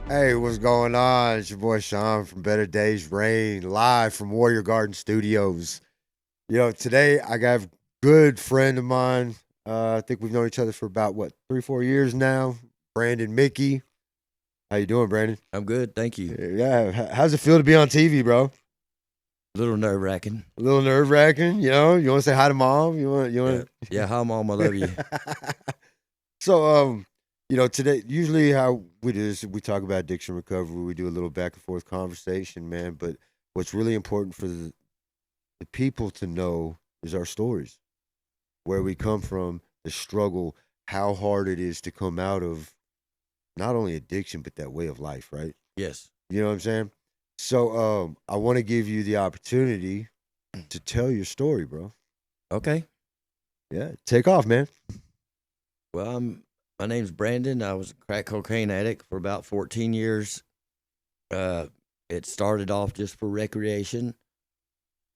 Hey, what's going on? It's your boy Sean from Better Days Rain, live from Warrior Garden Studios. Today I got a good friend of mine. I think we've known each other for about 3, 4 years now. Brandon Mickey. How you doing, Brandon? I'm good, thank you. Yeah, how's it feel to be on TV, bro? A little nerve wracking. A little nerve wracking, you know. You want to say hi to mom? You Yeah, want? yeah. Hi, mom. I love you. So, today usually how we do this, we talk about addiction recovery. We do a little back and forth conversation, man. But what's really important for the people to know is our stories, where we come from, the struggle, how hard it is to come out of not only addiction but that way of life, right? Yes. You know what I'm saying? So, I want to give you the opportunity to tell your story, bro. Okay. Yeah, take off, man. Well, my name's Brandon. I was a crack cocaine addict for about 14 years. Uh, it started off just for recreation.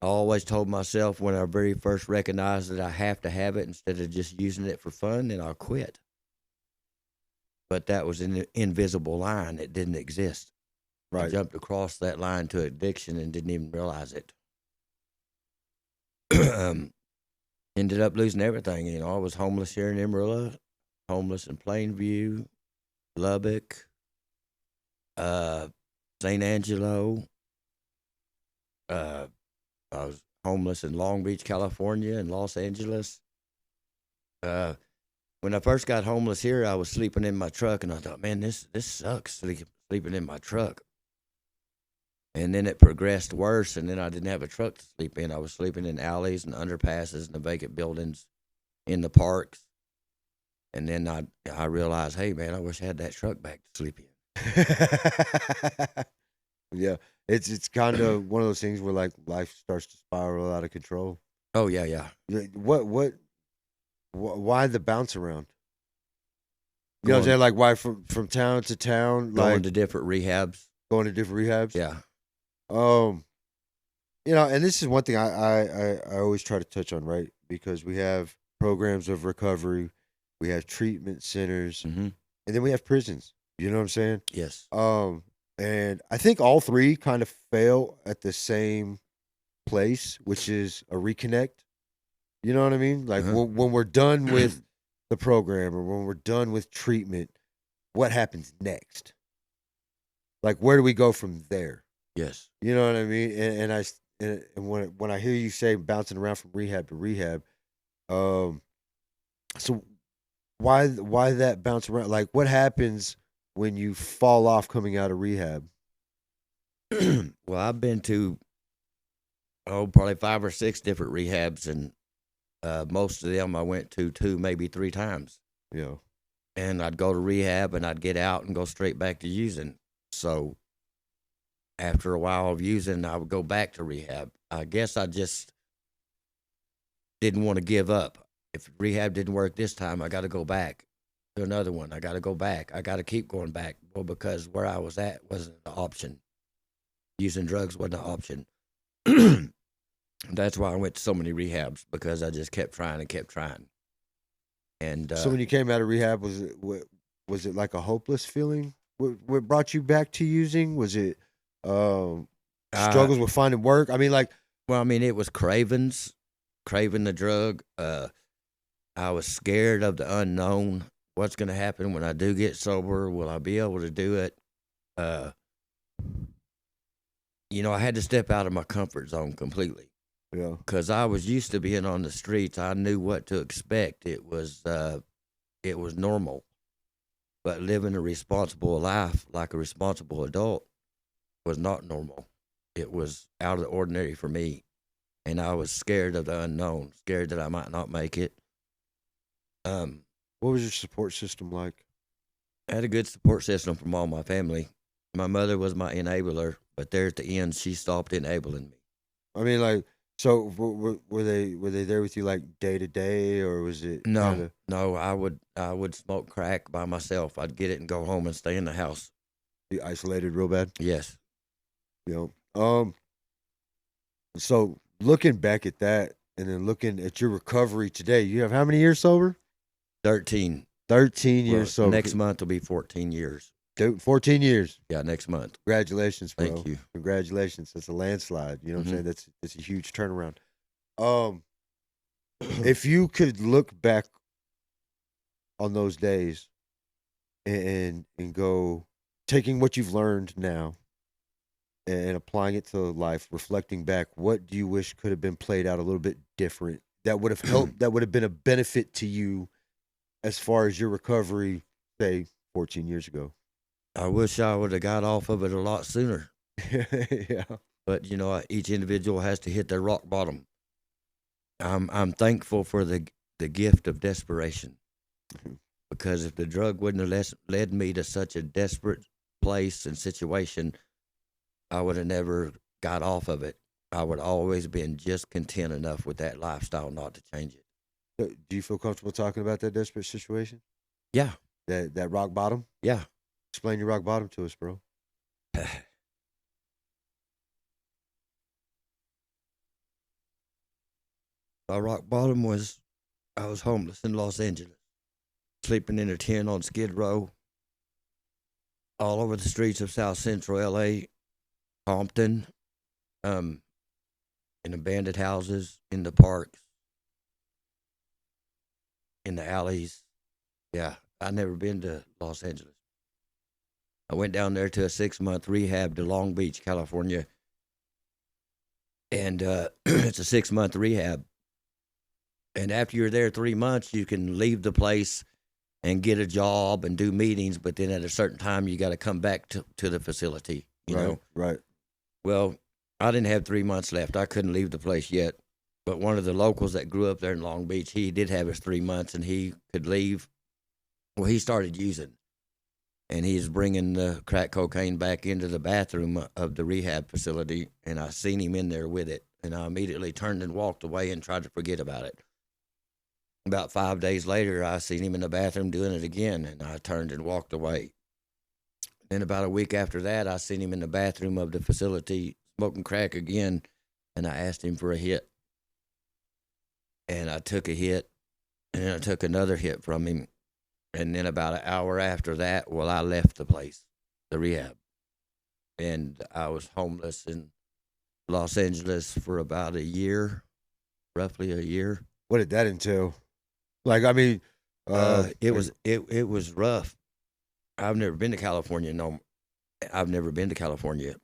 I always told myself when I very first recognized that I have to have it instead of just using it for fun, then I'll quit. But that was an invisible line. It didn't exist. I Right. jumped across that line to addiction and didn't even realize it. Ended up losing everything. I was homeless here in Amarillo, homeless in Plainview, Lubbock, uh, St. Angelo. Uh, I was homeless in Long Beach, California, and Los Angeles. Uh, when I first got homeless here, I was sleeping in my truck, and I thought, man, this sucks, sleeping in my truck. And then it progressed worse, and then I didn't have a truck to sleep in. I was sleeping in alleys and underpasses and the vacant buildings in the parks. And then I realized, hey man, I wish I had that truck back to sleep Yeah, it's kind of one of those things where like life starts to spiral out of control. Oh yeah, yeah. Why the bounce around? You know what I'm Going saying? Like why from town to town, going like to different rehabs. going to different rehabs. Yeah. Um, and this is one thing I always try to touch on, right? Because we have programs of recovery, we have treatment centers, Mm-hmm. and then we have prisons. You know what I'm saying? Yes. Um, and I think all three kind of fail at the same place, which is a reconnect. You know what I mean? Like Uh-huh. when we're done with the program or when we're done with treatment, what happens next? Like where do we go from there? Yes. You know what I mean? And when I hear you say bouncing around from rehab to rehab, um, so why that bounce around? Like what happens when you fall off coming out of rehab? Well, I've been to probably 5 or 6 different rehabs, and most of them I went to 2, maybe 3 times. You know, And I'd go to rehab, and I'd get out and go straight back to using. So after a while of using, I would go back to rehab. I guess I just didn't want to give up. If rehab didn't work this time, I got to go back to another one. I got to go back. I got to keep going back. Well, because where I was at wasn't an option. Using drugs wasn't an option. That's why I went to so many rehabs, because I just kept trying and kept trying. And so when you came out of rehab, was it like a hopeless feeling? What brought you back to using? Was it um, uh, struggles with finding work? I mean, like, well, I mean, it was craving the drug. I was scared of the unknown. What's going to happen when I do get sober? Will I be able to do it? Uh, I had to step out of my comfort zone completely, yeah, because I was used to being on the streets. I knew what to expect. It was normal. But living a responsible life like a responsible adult was not normal. It was out of the ordinary for me, and I was scared of the unknown, scared that I might not make it. Um, what was your support system like? I had a good support system from all my family. My mother was my enabler, but there at the end, she stopped enabling me. I mean, like, so were they there with you like day to day, or was it kind No, of no, I would smoke crack by myself. I'd get it and go home and stay in the house. isolated real bad? Yes, You so looking back at that, and then looking at your recovery today, you have how many years sober? 13. 13 years Well, sober. next month will be 14 years. Dude, 14 years. Yeah, next month. Congratulations, bro. Thank you. Congratulations. That's a landslide. You know what I'm saying? That's a huge turnaround. Um, Mm-hmm. if you could look back on those days and go taking what you've learned now and applying it to life, reflecting back, what do you wish could have been played out a little bit different that would have helped, that would have been a benefit to you as far as your recovery, say 14 years ago? I wish I would have got off of it a lot sooner. Yeah. But each individual has to hit their rock bottom. I'm thankful for the gift of desperation, because if the drug wouldn't have led me to such a desperate place and situation, I would have never got off of it. I would always been just content enough with that lifestyle not to change it. Do you feel comfortable talking about that desperate situation? Yeah, That rock bottom? yeah. Explain your rock bottom to us, bro. My rock bottom was I was homeless in Los Angeles, sleeping in a tent on Skid Row, all over the streets of South Central LA, Compton, in abandoned houses, in the parks, in the alleys. Yeah, I never been to Los Angeles. I went down there to a 6-month rehab to Long Beach, California, and it's a 6-month rehab. And after you're there 3 months, you can leave the place and get a job and do meetings, but then at a certain time, you got to come back to the facility. You know, Right. well, I didn't have 3 months left. I couldn't leave the place yet. But one of the locals that grew up there in Long Beach, he did have his 3 months and he could leave. Well, he started using, and he's bringing the crack cocaine back into the bathroom of the rehab facility. And I seen him in there with it, and I immediately turned and walked away and tried to forget about it. About 5 days later, I seen him in the bathroom doing it again, and I turned and walked away. Then about a week after that, I seen him in the bathroom of the facility smoking crack again, and I asked him for a hit. And I took a hit, and then I took another hit from him. And then about an hour after that, well, I left the place, the rehab. And I was homeless in Los Angeles for about a year, roughly a year. What did that entail? Like, I mean, It was rough. I've never been to California. No, I've never been to California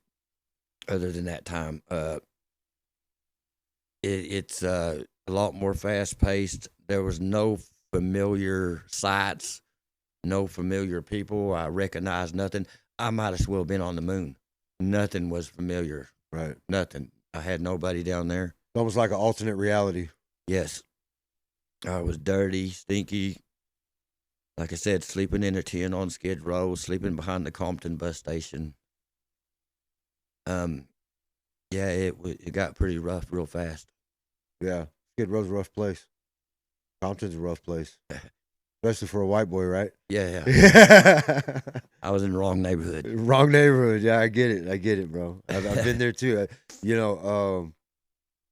other than that time. It's a lot more fast paced. There was no familiar sights, no familiar people. I recognized nothing. I might as well have been on the moon. Nothing was familiar. right. Nothing. I had nobody down there. Almost like an alternate reality. Yes. I was dirty, stinky. Like I said, sleeping in a tent on Skid Row, sleeping behind the Compton bus station. Yeah, it got pretty rough real fast. Yeah. Skid Row's a rough place. Compton's a rough place. Especially for a white boy, right? Yeah. Yeah. I was in the wrong neighborhood. Wrong neighborhood. Yeah, I get it, bro. I've been there too.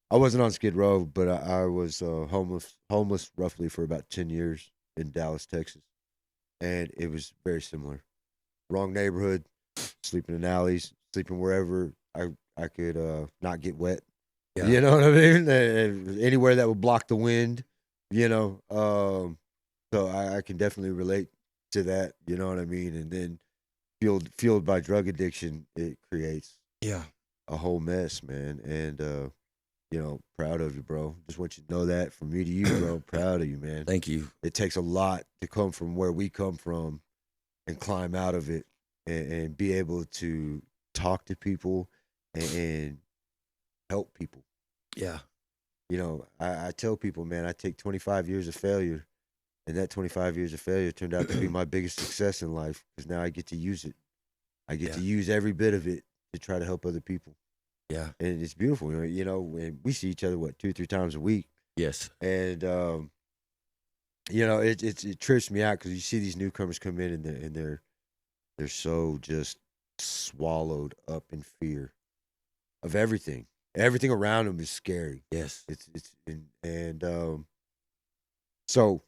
I wasn't on Skid Row, but I was homeless roughly for about 10 years in Dallas, Texas. And it was very similar. Wrong neighborhood, sleeping in alleys, sleeping wherever I could not get wet. Yeah. You know what I mean? Anywhere that would block the wind, you know. So I can definitely relate to that, you know what I mean? And then fueled by drug addiction, it creates Yeah. a whole mess, man. And proud of you, bro. Just want you to know that from me to you, bro. Proud of you, man. Thank you. It takes a lot to come from where we come from and climb out of it and be able to talk to people and help people. Yeah. You know, I tell people, man, I take 25 years of failure, and that 25 years of failure turned out to be my biggest success in life because now I get to use it. I get to use every bit of it to try to help other people. Yeah. And it's beautiful. You know, when we see each other, 2-3 times a week. Yes. And, it trips me out because you see these newcomers come in and they're so just swallowed up in fear of everything. Everything around them is scary. Yes. So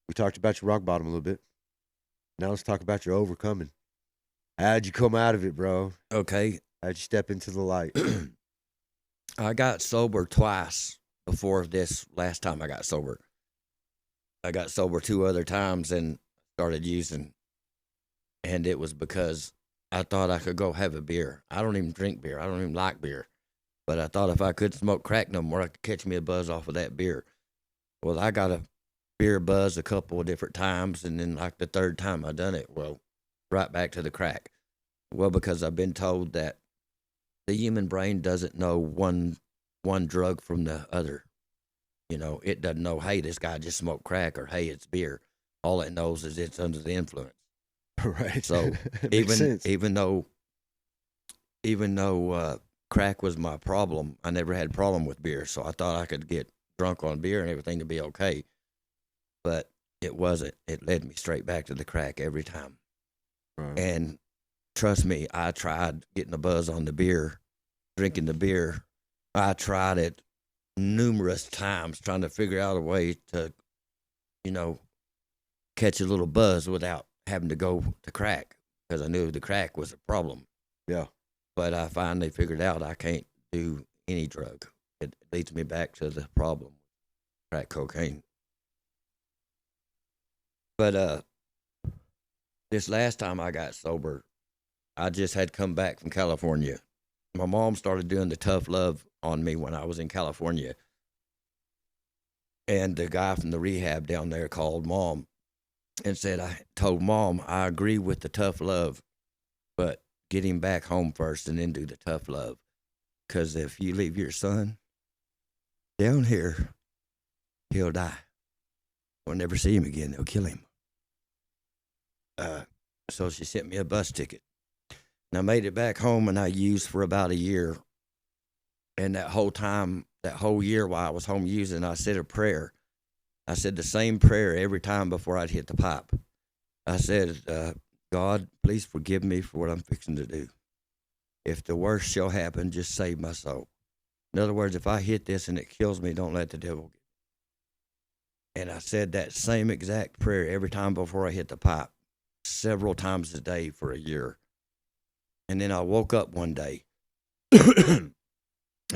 we talked about your rock bottom a little bit. Now let's talk about your overcoming. How'd you come out of it, bro? Okay. How'd you step into the light? I got sober twice before this last time I got sober. I got sober 2 other times and started using. And it was because I thought I could go have a beer. I don't even drink beer. I don't even like beer. But I thought if I could smoke crack no more, I could catch me a buzz off of that beer. Well, I got a beer buzz a couple of different times. And then like the third time I done it, well, right back to the crack. Well, because I've been told that the human brain doesn't know one drug from the other. You know, it doesn't know, hey, this guy just smoked crack, or hey, it's beer. All it knows is it's under the influence. Right. So even though crack was my problem, I never had a problem with beer. So I thought I could get drunk on beer and everything to be okay. But it wasn't. It led me straight back to the crack every time. Right. And trust me, I tried getting a buzz on the beer, drinking the beer. I tried it numerous times, trying to figure out a way to, catch a little buzz without having to go to crack, because I knew the crack was a problem. Yeah. But I finally figured out I can't do any drug. It leads me back to the problem, crack cocaine. But this last time I got sober, I just had come back from California. My mom started doing the tough love on me when I was in California. And the guy from the rehab down there called Mom and said, I told Mom, I agree with the tough love, but get him back home first and then do the tough love. Because if you leave your son down here, he'll die. We'll never see him again. They'll kill him. So she sent me a bus ticket. And I made it back home, and I used for about a year. And that whole year while I was home using, I said a prayer. I said the same prayer every time before I'd hit the pipe. I said, God, please forgive me for what I'm fixing to do. If the worst shall happen, just save my soul. In other words, if I hit this and it kills me, don't let the devil get me. And I said that same exact prayer every time before I hit the pipe, several times a day for a year. And then I woke up one day and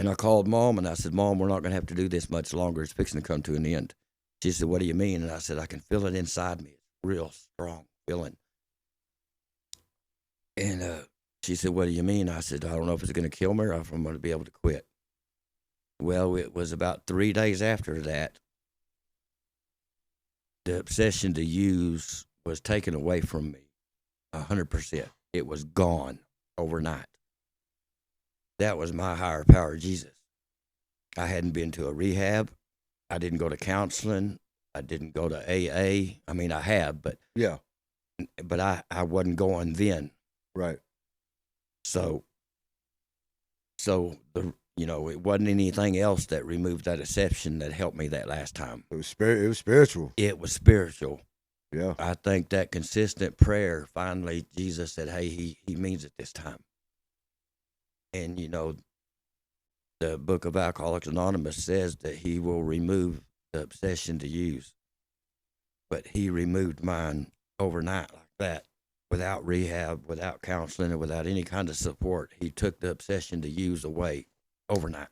I called Mom and I said, Mom, we're not going to have to do this much longer. It's fixing to come to an end. She said, what do you mean? And I said, I can feel it inside me. It's a real strong feeling. And she said, what do you mean? I said, I don't know if it's going to kill me or if I'm going to be able to quit. Well, it was about 3 days after that, the obsession to use was taken away from me 100%. It was gone overnight. That was my higher power, Jesus. I hadn't been to a rehab. I didn't go to counseling. I didn't go to AA. I mean, I have, but Yeah. But I wasn't going then. Right. So it wasn't anything else that removed that exception that helped me that last time. It was spiritual. It was spiritual. Yeah. I think that consistent prayer, finally, Jesus said, hey, he means it this time. And, the book of Alcoholics Anonymous says that he will remove the obsession to use. But he removed mine overnight like that, without rehab, without counseling, and without any kind of support. He took the obsession to use away overnight.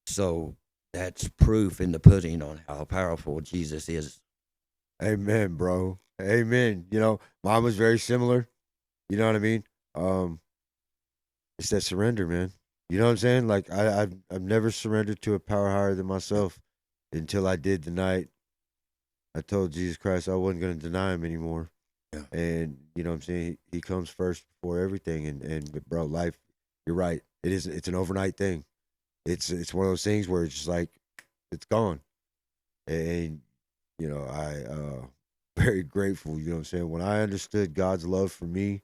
So that's proof in the pudding on how powerful Jesus is. Amen, bro. Amen. Mine was very similar. You know what I mean? It's that surrender, man. You know what I'm saying? Like I've never surrendered to a power higher than myself until I did the night I told Jesus Christ I wasn't going to deny him anymore. Yeah. And you know what I'm saying? He comes first before everything. And bro, life, you're right. It's an overnight thing. It's one of those things where it's just like, it's gone. And, I very grateful, you know what I'm saying? When I understood God's love for me,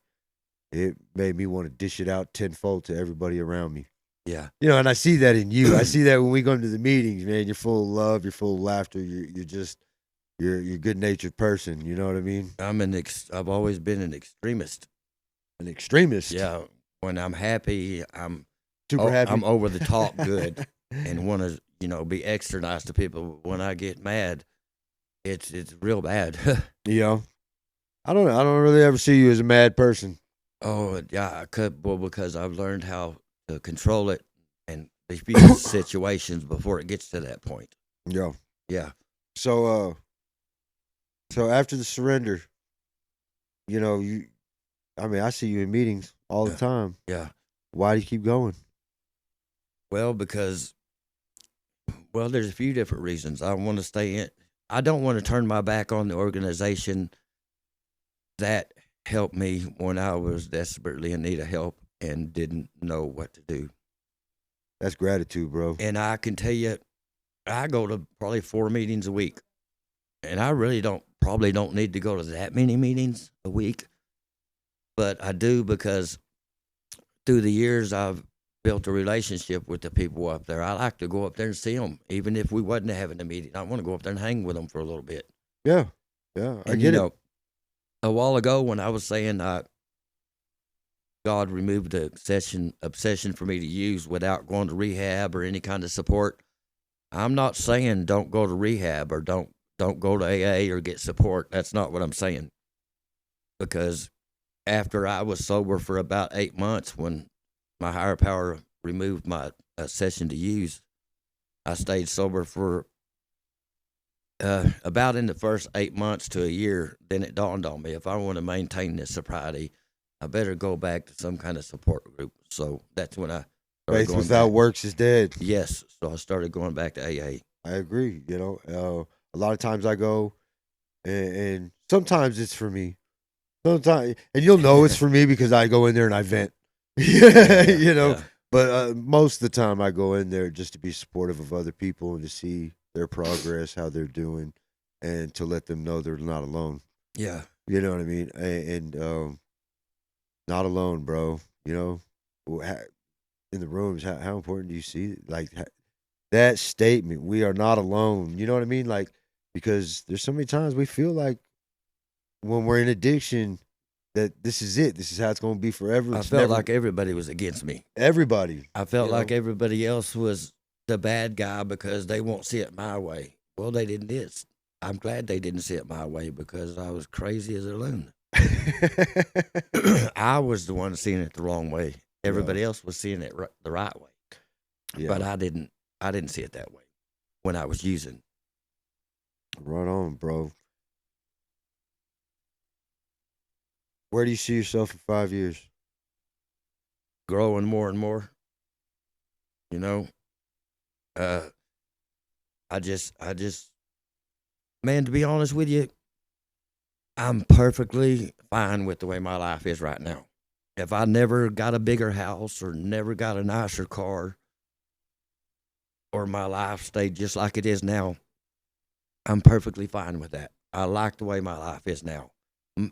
it made me want to dish it out tenfold to everybody around me. Yeah. And I see that in you. I see that when we go into the meetings, man. You're full of love. You're full of laughter. You're a good-natured person. You know what I mean? I've always been an extremist. An extremist? Yeah. When I'm happy, I'm super happy. I'm over the top good and want to, be extra nice to people. When I get mad, it's real bad. I don't really ever see you as a mad person. Oh, yeah, I could. Well, because I've learned how to control it and diffuse situations before it gets to that point. Yo. Yeah, So so after the surrender, you I mean, I see you in meetings all the yeah, time. yeah. Why do you keep going? Well, because there's a few different reasons. I want to stay in. I don't want to turn my back on the organization that helped me when I was desperately in need of help and didn't know what to do. That's gratitude, bro. And I can tell you, I go to probably 4 meetings a week, and I really probably don't need to go to that many meetings a week, but I do because through the years I've built a relationship with the people up there. I like to go up there and see them, even if we wasn't having a meeting. I want to go up there and hang with them for a little bit. Yeah. Yeah. I And get it. a while ago when I was saying God removed the obsession for me to use without going to rehab or any kind of support, I'm not saying don't go to rehab or don't go to AA or get support. That's not what I'm saying. Because after I was sober for about 8 months, when my higher power removed my session to use, I stayed sober for about in the first 8 months to a year. Then it dawned on me, if I want to maintain this sobriety, I better go back to some kind of support group. So that's when I started Faith going without back. works is dead. Yes, so I started going back to AA. I agree. A lot of times I go, and sometimes it's for me. Sometimes, and you'll know it's for me because I go in there and I vent. you know. Yeah. But most of the time, I go in there just to be supportive of other people and to see their progress, how they're doing, and to let them know they're not alone. Yeah. You know what I mean? And not alone, bro. In the rooms, how important do you see that statement? We are not alone. You know what I mean? Like, because there's so many times we feel like when we're in addiction that this is it. This is how it's going to be forever. I It's felt never like everybody was against me. everybody. I felt you like know? everybody else was the bad guy because they won't see it my way. Well, they didn't. I'm glad they didn't see it my way because I was crazy as a loon. I was the one seeing it the wrong way. Everybody else was seeing it the right way, Yeah. but I didn't. I didn't see it that way when I was using. Right on, bro. Where do you see yourself in 5 years? Growing more and more. You know, I just, man, to be honest with you, I'm perfectly fine with the way my life is right now. If I never got a bigger house or never got a nicer car or my life stayed just like it is now, I'm perfectly fine with that. I like the way my life is now.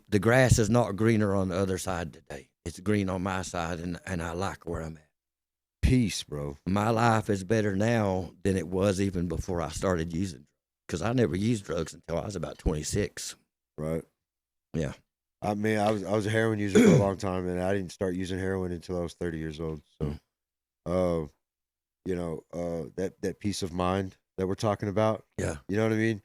The grass is not greener on the other side today. It's green on my side, and I like where I'm at. Peace, bro. My life is better now than it was even before I started using, because I never used drugs until I was about 26. Right. Yeah. I mean, I was a heroin user for a long time, and I didn't start using heroin until I was 30 years old. So, that peace of mind that we're talking about. Yeah. You know what I mean?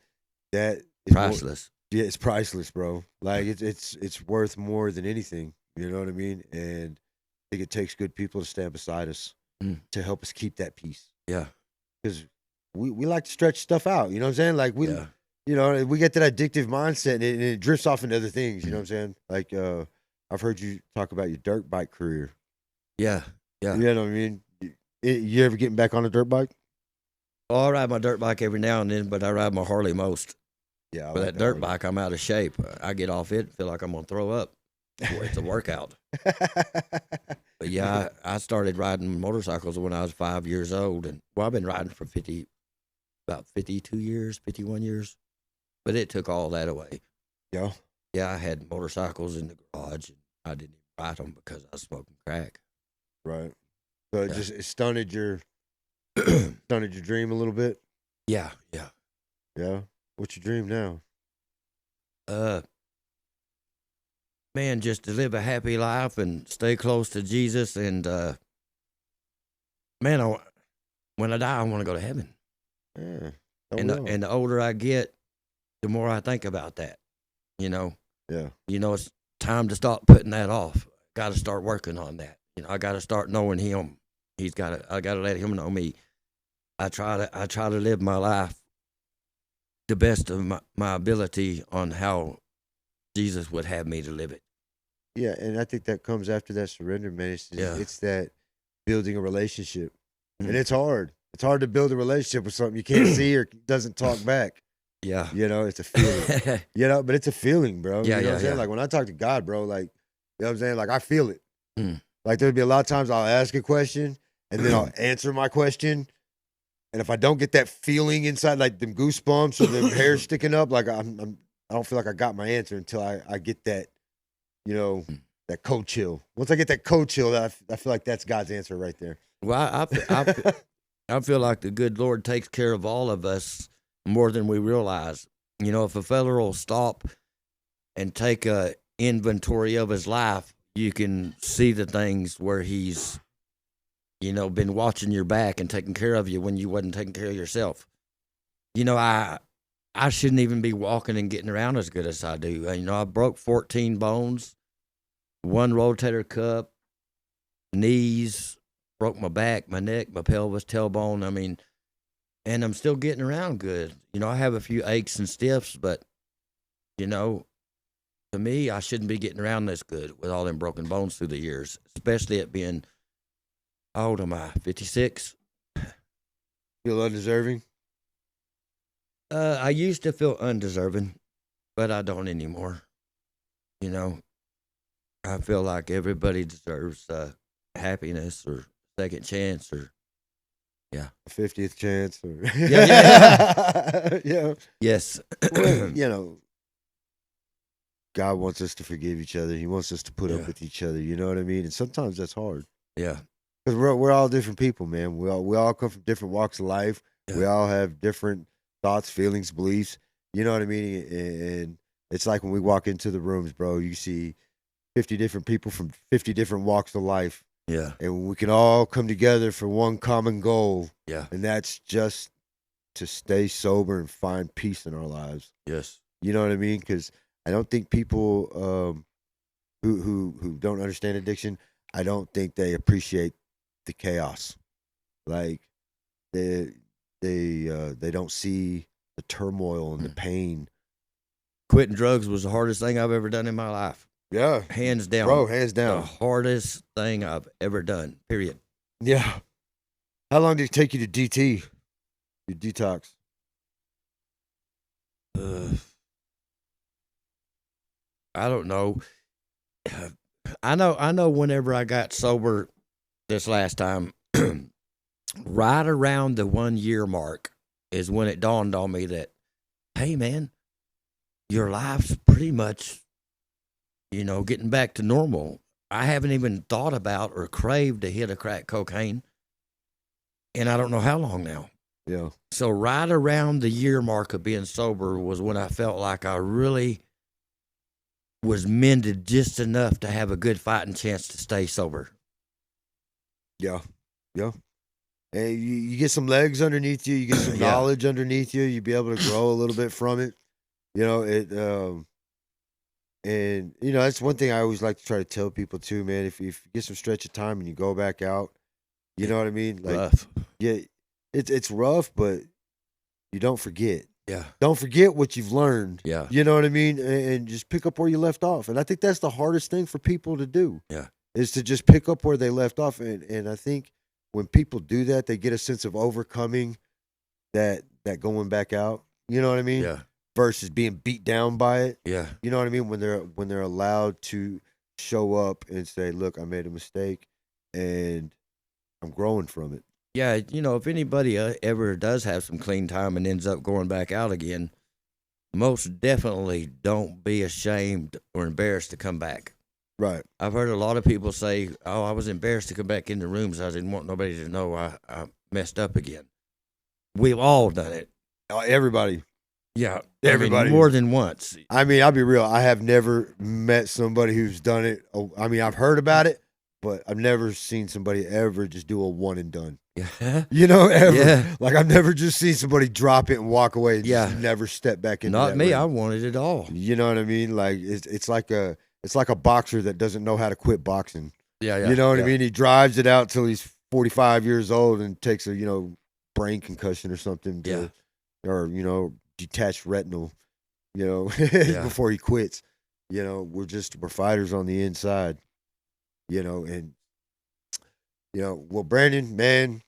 That is Priceless. Yeah, it's priceless, bro. Like it's worth more than anything. You know what I mean? And I think it takes good people to stand beside us to help us keep that peace. Yeah. Because we like to stretch stuff out. You know what I'm saying? Like Yeah. we get that addictive mindset and it drifts off into other things. You know what I'm saying? Like I've heard you talk about your dirt bike career. Yeah. Yeah. You know what I mean? You ever getting back on a dirt bike? Well, I ride my dirt bike every now and then, but I ride my Harley most. Yeah, I But like that dirt bike, I'm out of shape. I get off it, feel like I'm gonna throw up. It's a workout. But yeah, I started riding motorcycles when I was 5 years old, and I've been riding for about 52 years, 51 years. But it took all that away. Yeah. Yeah, I had motorcycles in the garage, and I didn't even ride them because I was smoking crack. Right. So it stunted your dream a little bit. Yeah, yeah. Yeah. What's your dream now? Man, just to live a happy life and stay close to Jesus, and man, when I die, I want to go to heaven. Yeah. And the older I get, the more I think about that. You know. Yeah. You know, it's time to stop putting that off. Got to start working on that. You know, I got to start knowing him. I got to let him know me. I try to live my life the best of my ability on how Jesus would have me to live it. Yeah, and I think that comes after that surrender, man. Yeah. It's that building a relationship. Mm. And it's hard. It's hard to build a relationship with something you can't see or doesn't talk back. Yeah. You know, it's a feeling. You know, but it's a feeling, bro. Yeah, you know what yeah, I'm saying? yeah. Like when I talk to God, bro, like, you know what I'm saying? Like I feel it. Mm. Like there'd be a lot of times I'll ask a question and then I'll answer my question. And if I don't get that feeling inside, like them goosebumps or them hair sticking up, like I don't feel like I got my answer until I get that, you know, that cold chill. Once I get that cold chill, I feel like that's God's answer right there. Well, I feel like the good Lord takes care of all of us more than we realize. You know, if a fella will stop and take a inventory of his life, you can see the things where he's, you know, been watching your back and taking care of you when you wasn't taking care of yourself. You know, I shouldn't even be walking and getting around as good as I do. You know, I broke 14 bones, 1 rotator cuff, knees, broke my back, my neck, my pelvis, tailbone. I mean, and I'm still getting around good. You know, I have a few aches and stiffs, but, you know, to me, I shouldn't be getting around this good with all them broken bones through the years, especially it being, how old am I, 56? Feel undeserving? I used to feel undeserving, but I don't anymore. You know, I feel like everybody deserves happiness or second chance or, yeah. A 50th chance? Or Yeah. Yeah. Yes. Well, you know, God wants us to forgive each other. He wants us to put Yeah. up with each other. You know what I mean? And sometimes that's hard. Yeah. Because we're all different people, man. We all come from different walks of life. Yeah. We all have different thoughts, feelings, beliefs. You know what I mean? And it's like when we walk into the rooms, bro, you see 50 different people from 50 different walks of life. Yeah. And we can all come together for one common goal. Yeah. And that's just to stay sober and find peace in our lives. Yes. You know what I mean? Because I don't think people who don't understand addiction, I don't think they appreciate the chaos. Like they don't see the turmoil and the pain. Quitting drugs was the hardest thing I've ever done in my life. Yeah, Hands down. bro, hands The down. hardest thing I've ever done, period. Yeah. How long did it take you to DT? Your detox? I don't know. I know whenever I got sober this last time, right around the 1 year mark is when it dawned on me that, hey man, your life's pretty much, you know, getting back to normal. I haven't even thought about or craved a hit of crack cocaine, and I don't know how long now. Yeah. So right around the year mark of being sober was when I felt like I really was mended just enough to have a good fighting chance to stay sober. Yeah. Yeah. And you get some legs underneath you, you get some Yeah. knowledge underneath you, you be able to grow a little bit from it. You know, and you know, that's one thing I always like to try to tell people too, man. If you get some stretch of time and you go back out, you know what I mean? Like Rough. yeah, it's rough, but you don't forget. Yeah. Don't forget what you've learned. Yeah. You know what I mean? And just pick up where you left off. And I think that's the hardest thing for people to do. Yeah. Is to just pick up where they left off. And I think when people do that, they get a sense of overcoming that going back out. You know what I mean? Yeah. Versus being beat down by it. Yeah. You know what I mean? When they're allowed to show up and say, "Look, I made a mistake, and I'm growing from it." Yeah. You know, if anybody ever does have some clean time and ends up going back out again, most definitely don't be ashamed or embarrassed to come back. Right. I've heard a lot of people say, "Oh, I was embarrassed to come back in the rooms. I didn't want nobody to know I messed up again." We've all done it. Everybody. Yeah, Everybody. more than once. I mean, I'll be real. I have never met somebody who's done it. I mean, I've heard about it, but I've never seen somebody ever just do a one and done. Yeah. You know, ever. Yeah. Like I've never just seen somebody drop it and walk away and Yeah. just never step back into Not that me. ring. I wanted it all. You know what I mean? Like it's like a boxer that doesn't know how to quit boxing. Yeah, yeah. You know what yeah. I mean? He drives it out till he's 45 years old and takes a brain concussion or something, or detached retinal, Yeah. before he quits. We're fighters on the inside. And well, Brandon, man,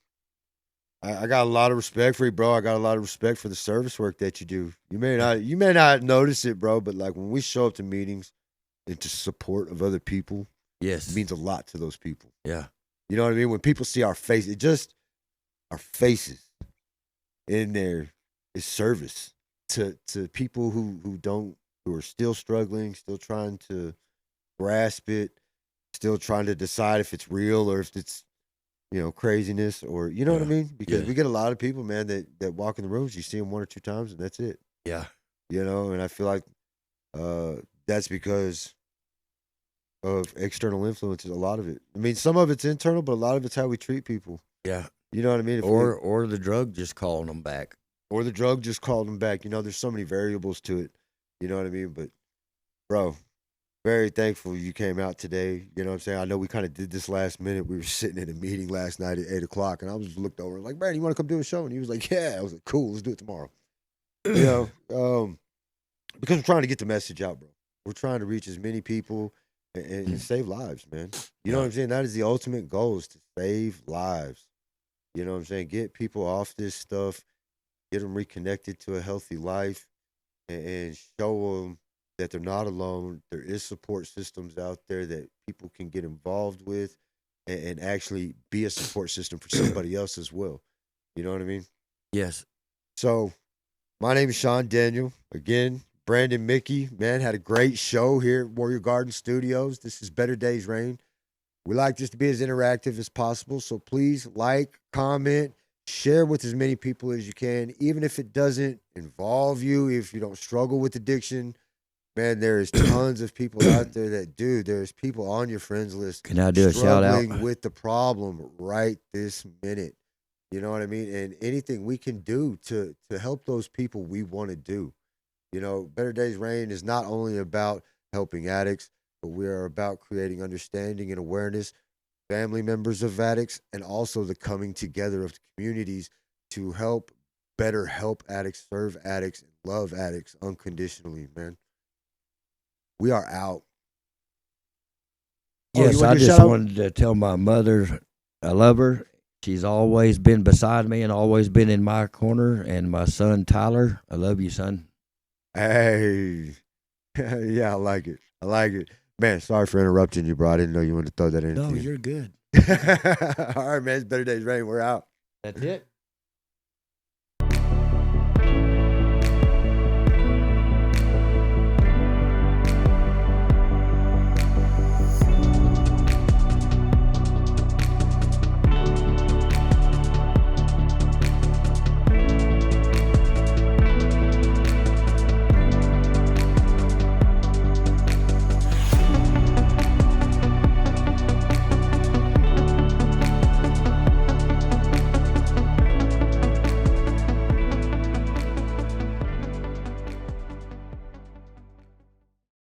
I got a lot of respect for you, bro. I got a lot of respect for the service work that you do. You may not notice it, bro, but like when we show up to meetings and to support of other people, Yes. it means a lot to those people. Yeah. You know what I mean? When people see our face, our faces in there is service to people who are still struggling, still trying to grasp it, still trying to decide if it's real or if it's craziness, or you know what I mean? Because we get a lot of people, man, that walk in the rooms, you see them 1 or 2 times and that's it. Yeah. And I feel like that's because of external influences, a lot of it. I mean, some of it's internal, but a lot of it's how we treat people. Yeah. You know what I mean? Or the drug just calling them back. Or the drug just called them back. There's so many variables to it. You know what I mean? But, bro, very thankful you came out today. You know what I'm saying? I know we kind of did this last minute. We were sitting in a meeting last night at 8 o'clock, and I was looked over like, Brandon, you want to come do a show? And he was like, yeah. I was like, cool, let's do it tomorrow. Because we're trying to get the message out, bro. We're trying to reach as many people and save lives, man. You know what I'm saying? That is the ultimate goal, is to save lives. You know what I'm saying? Get people off this stuff, get them reconnected to a healthy life, and show them that they're not alone. There is support systems out there that people can get involved with and actually be a support system for somebody else as well. You know what I mean? Yes. So, my name is Sean Daniel. Again, Brandon Mickey, man, had a great show here at Warrior Garden Studios. This is Better Days Rain. We like this to be as interactive as possible, so please like, comment, share with as many people as you can, even if it doesn't involve you, if you don't struggle with addiction. Man, there is tons of people out there that do. There's people on your friends list. Can I do a shout out? Struggling with the problem right this minute. You know what I mean? And anything we can do to help those people, we want to do. Better Days Rain is not only about helping addicts, but we are about creating understanding and awareness, family members of addicts, and also the coming together of the communities to better help addicts, serve addicts, and love addicts unconditionally, man. We are out. Yes, I just wanted to tell my mother I love her. She's always been beside me and always been in my corner. And my son, Tyler, I love you, son. Hey. Yeah, I like it. Man, sorry for interrupting you, bro. I didn't know you wanted to throw that in. No, you're good. All right, man. It's Better Days Rain. We're out. That's it.